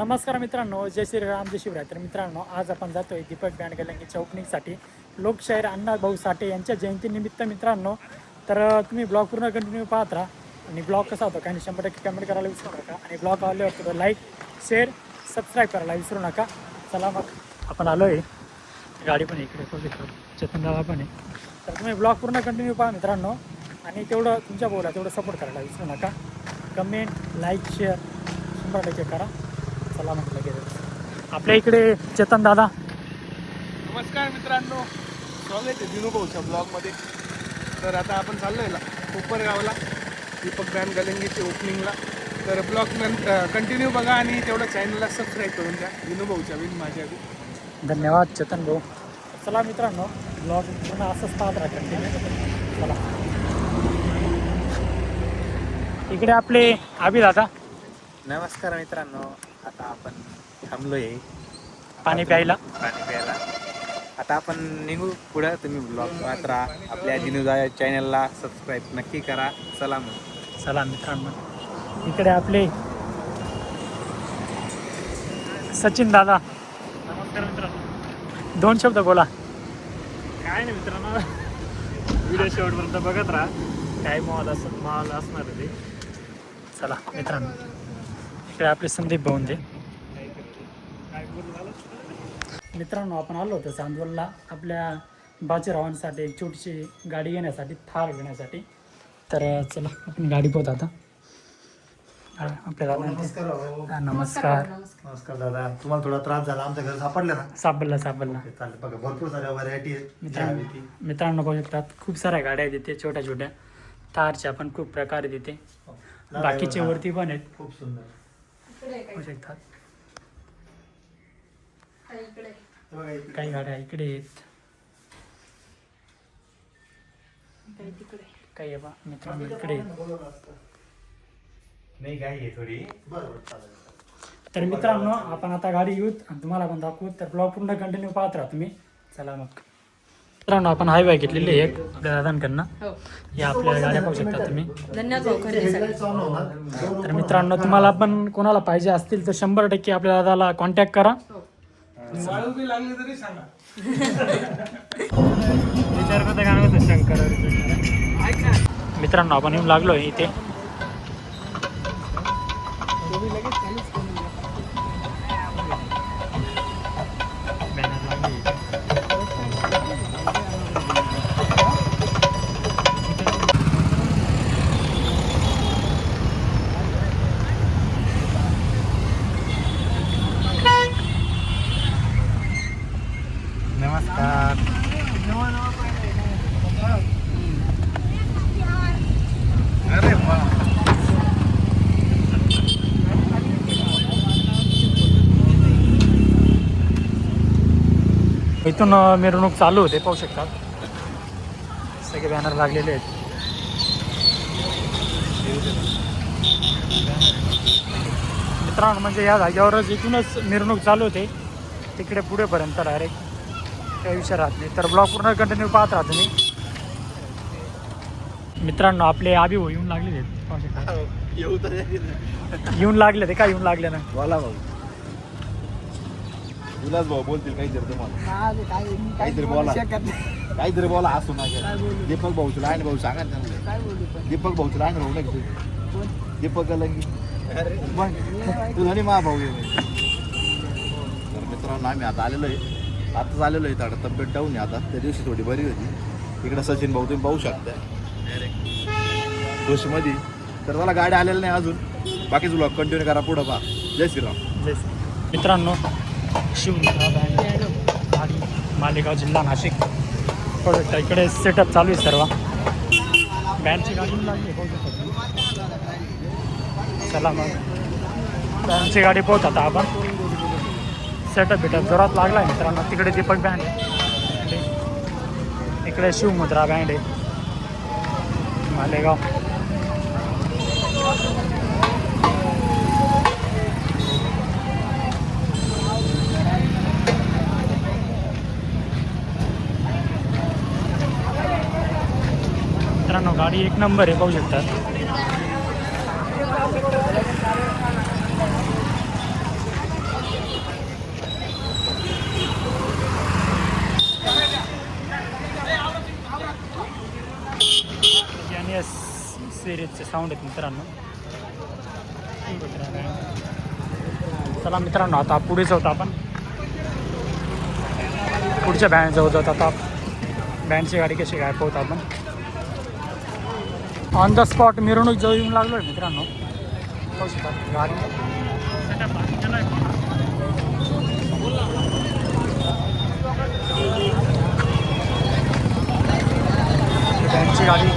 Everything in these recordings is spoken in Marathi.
नमस्कार मित्रांनो, जय श्रीराम जय शिवराय. तर मित्रांनो, आज आपण जातोय दीपक बँड गलंगीच्या ओपनिंगसाठी. लोकशाहीर अण्णाभाऊ साठे यांच्या जयंतीनिमित्त मित्रांनो. तर तुम्ही ब्लॉग पूर्ण कंटिन्यू पाहत राहा. आणि ब्लॉग कसा होता काही 100% कमेंट करायला विसरू नका. आणि ब्लॉग आवडल्यावर तर लाईक शेअर सबस्क्राईब करायला विसरू नका. चला मग आपण आलो आहे. गाडी पण इकडे चेतनदादा पण आहे. तर तुम्ही ब्लॉग पूर्ण कंटिन्यू पहा मित्रांनो. आणि तेवढं तुमच्या बोला तेवढं सपोर्ट करायला विसरू नका. कमेंट लाईक शेअर 100% करा. चला म्हटलं गेलं आपल्या इकडे चेतन दादा. नमस्कार मित्रांनो, स्वागत आहे दिनूभाऊच्या ब्लॉगमध्ये. तर आता आपण चाललो आहे कोपरगावला दीपक बँड गलंगीच्या ओपनिंगला. तर ब्लॉग कंटिन्यू बघा आणि तेवढं चॅनलला सबस्क्राईब करून द्या. दिनूभाऊच्या विन माझ्या बी धन्यवाद चेतन भाऊ. चला मित्रांनो, ब्लॉग पूर्ण असंच पाहत राहा कंटिन्यू. चला इकडे आपले आबी दादा. नमस्कार मित्रांनो, आता आपण थांबलोय पाणी प्यायला. आता आपण निघू पुढं. तुम्ही ब्लॉग पाहत राहा. आपल्या दिनूजा चॅनलला सबस्क्राईब नक्की करा. चला मग. चला मित्रांनो, इकडे आपले सचिन दादा. नमस्कार मित्रांनो. 2 शब्द बोला. काय नाही मित्रांनो, व्हिडिओ शेवटपर्यंत बघत राहा. काय माल असणार आहे ते. चला मित्रांनो, इकडे आपले संदीप भाऊंदे. मित्रांनो, आपण आलो होतो चांदवडला आपल्या बाजीरावांसाठी एक छोटीशी गाडी घेण्यासाठी, थार घेण्यासाठी. तर चला आपण गाडी पोहत आता. आपल्याला नमस्कार. नमस्कार दादा, तुम्हाला थोडा त्रास झाला. आमच्या घर सापडलं ना? सापडला. चालेल. बघा, भरपूर साऱ्या व्हरायटी आहेत. मित्रांनो पाहू शकतात, खूप साऱ्या गाड्या आहेत तिथे, छोट्या छोट्या थारच्या पण खूप प्रकार आहेत तिथे. बाकीचे वरती पण आहेत. खूप सुंदर पाहू शकतात बघा इकडे. काही गाड्या इकडे आहेत, काही बा मित्रांनो इकडे आहेत. नाही काय आहे थोडी. बरोबर, चालेल. तर मित्रांनो, आपण आता गाडी घेऊत आणि तुम्हाला पण दाखवू. तर ब्लॉग पूर्ण कंटिन्यू पाहत राहा तुम्ही. चला मग मित्रांनो, आपण हायवे घेतलेली आहे एक आपल्या दादांकडनं. या आपल्या गाड्या पाहू शकता तुम्ही. तर मित्रांनो, तुम्हाला पण कोणाला पाहिजे असतील तर 100% आपल्या दादाला कॉन्टॅक्ट करा. वाळू बी लागली तरी सांगा. विचार करता गाणं होतं शंकर. मित्रांनो, आपण येऊन लागलो आहे इथे. नमस्कार. अरे वा. इथून मिरवणूक चालू होते, पाहू शकतात सगळे बॅनर लागलेले आहेत. मित्रांनो, म्हणजे या जागेवरच इथूनच मिरवणूक चालू होते तिकडे पुढेपर्यंत डायरेक्ट, काही विषय राहत नाही. तर ब्लॉग पूर्ण कंटिन्यू पाहत राहा तुम्ही. मित्रांनो, आपले आबी भाऊ येऊन लागलेले आहेत, पाहू शकता. येऊ तर येऊन लागले ते, काय येऊन लागले ना. बोला भाऊ. विलास भाऊ बोलतील काहीतरी तुम्हाला. काहीतरी बोला. काहीतरी बोला. असू नका. दीपक भाऊ तुला आहे भाऊ सांगा ना. दीपक भाऊ तुला आहे भाऊ ना. दीपक गलंगी तुला आणि मा भाऊ. तर मित्रांनो, आम्ही आता आलेलो आहे. आताच आलेलो आहे. थोडं तब्येत डाऊन आहे आता. त्या दिवशी थोडी बरी होती. इकडं सचिन भाऊ तुम्ही पाहू शकता जोशीमध्ये. तर मला गाडी आलेलं नाही अजून. बाकीच ब्लॉग कंटिन्यू करा. पुढं पहा. जय श्रीराम. जय श्री. मित्रांनो, शिवमित्रा गाडी, मालेगाव जिल्हा नाशिक. प्रोडक्ट इकडे सेटअप चालू आहे सर्व. बँडची गाडी लागली, पाहू शकता तुम्ही. चला मग बँडची गाडी पोहोच आता आपण. सेटअप भेटत जोरात लागला आहे मित्रांनो. तिकडे दीपक बँड आहे, इकडे शिवमुद्रा बँड आहे मालेगाव. मित्रांनो, गाडी एक नंबर आहे, पाहू शकतात. सिरीजचे साऊंड आहेत मित्रांनो. चला मित्रांनो, आता पुढे जाऊत आपण पुढच्या बँड जवळ जाऊत. आता बँडची गाडी कशी काय पाहतो आपण. ऑन द स्पॉट मिरवणूक जवळ येऊन लागलो आहे मित्रांनो. पाहू शकता गाडी बँडची गाडी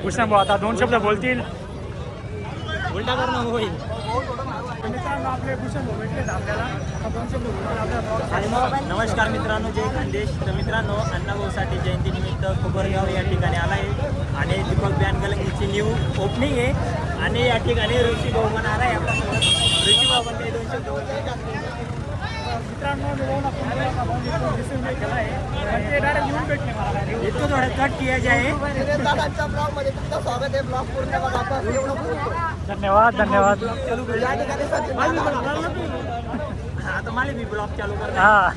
भूषण भाऊ आता 2 शब्द बोलतील. उलटा करणं होईल. मित्रांनो आपले भूषण भाऊ भेटले आपल्याला. आता 2 शब्द बोलून आपल्याला नमस्कार मित्रांनो, जय खानदेश. तर मित्रांनो, अण्णाभाऊसाठी जयंतीनिमित्त कोपरगाव या ठिकाणी आला आहे आणि दीपक बँड गलंगीची न्यू ओपनिंग आहे. आणि या ठिकाणी ऋषी भाऊ पण आला आहे आपल्यासोबत. ऋषी भाऊ पण काही 2 शब्द बोलतात. मित्रांनो मी भाऊ रिसिव्ह नाही केला आहे, पण ते डायरेक्ट येऊन भेटले मला. इतकं थोडं कट किया जाए. धन्यवाद धन्यवाद. आता मला मी ब्लॉग चालू करणार. हां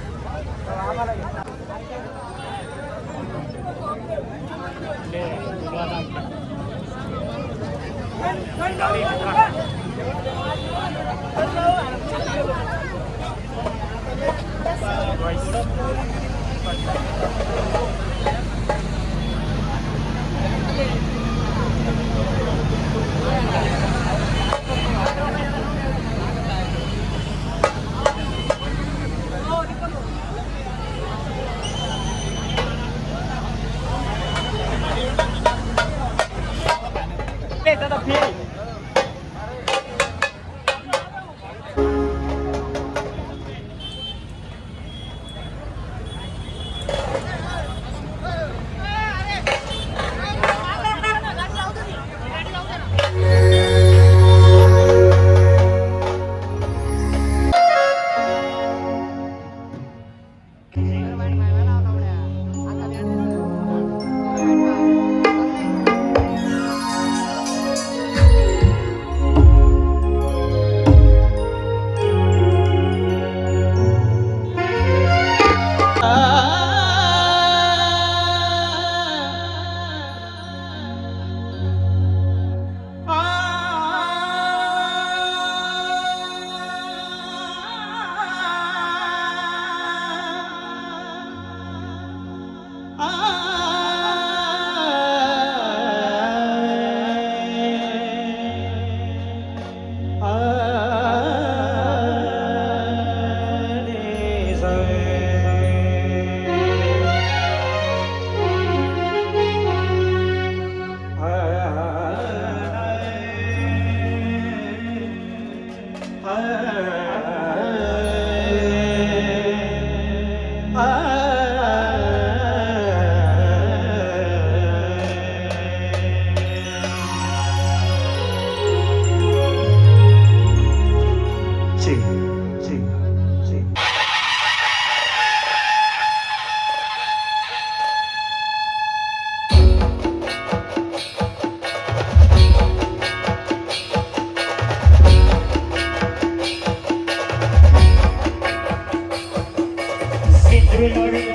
Everybody